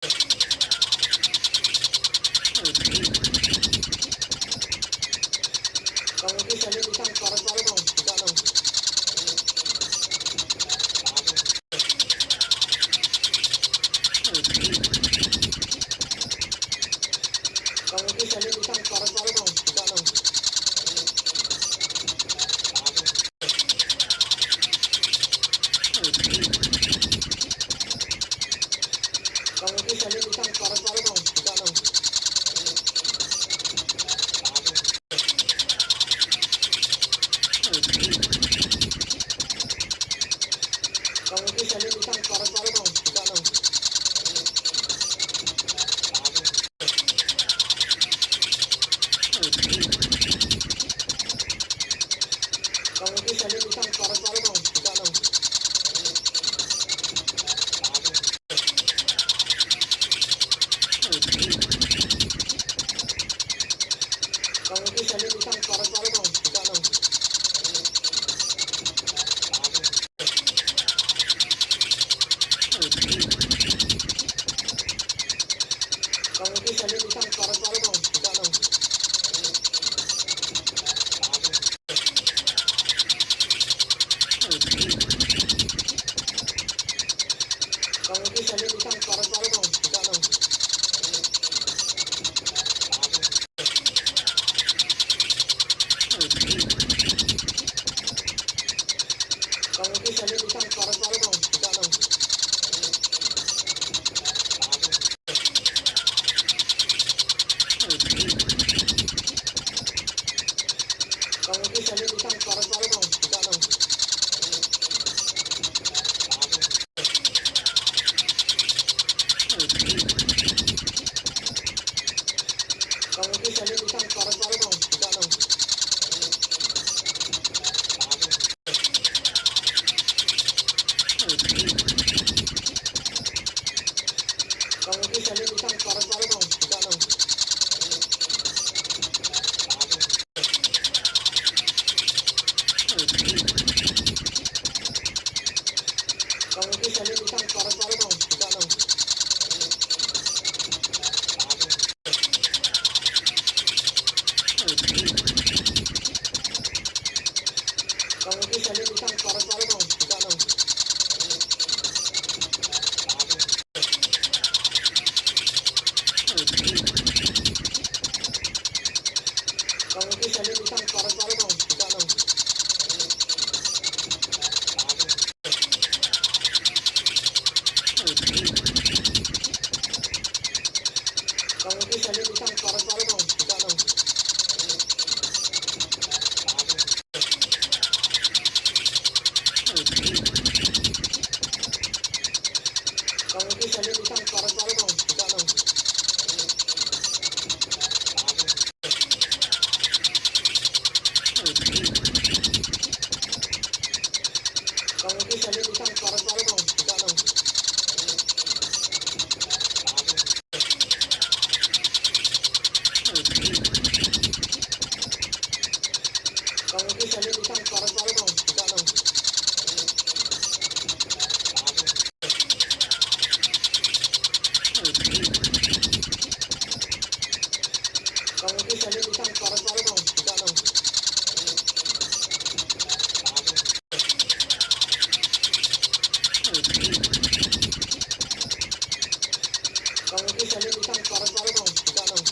Kalau bisa dia bisa suara-suara dong, buka dong. Kalau bisa dia bisa suara-suara dong, buka dong. Kalau bisa dia bisa suara-suara dong, buka dong. Kalau bisa dia bisa suara-suara dong, buka dong. Kalau bisa dia bisa suara-suara dong, buka dong. Kalau bisa dia bisa suara-suara dong, buka dong. Kalau bisa dia bisa suara-suara dong, buka dong. Kalau bisa dia bisa suara-suara dong, buka dong. Kalau bisa dia bisa suara-suara dong, buka dong. Kalau bisa dia bisa suara-suara dong, buka dong. Kalau bisa dia bisa suara-suara dong, buka dong. Kalau bisa dia bisa suara-suara dong, buka dong. Kalau bisa dia bisa suara-suara dong, buka dong. Kalau bisa dia bisa suara-suara dong, buka dong. Kalau bisa dia bisa suara-suara dong, buka dong. Kalau bisa dia bisa suara-suara dong, buka dong. Kalau bisa dia bisa suara-suara dong, buka dong. Kalau bisa dia bisa suara-suara dong, buka dong. Kalau bisa dia bisa suara-suara dong, buka dong. Kalau bisa dia bisa suara-suara dong, buka dong. Kalau bisa dia bisa suara-suara dong, buka dong.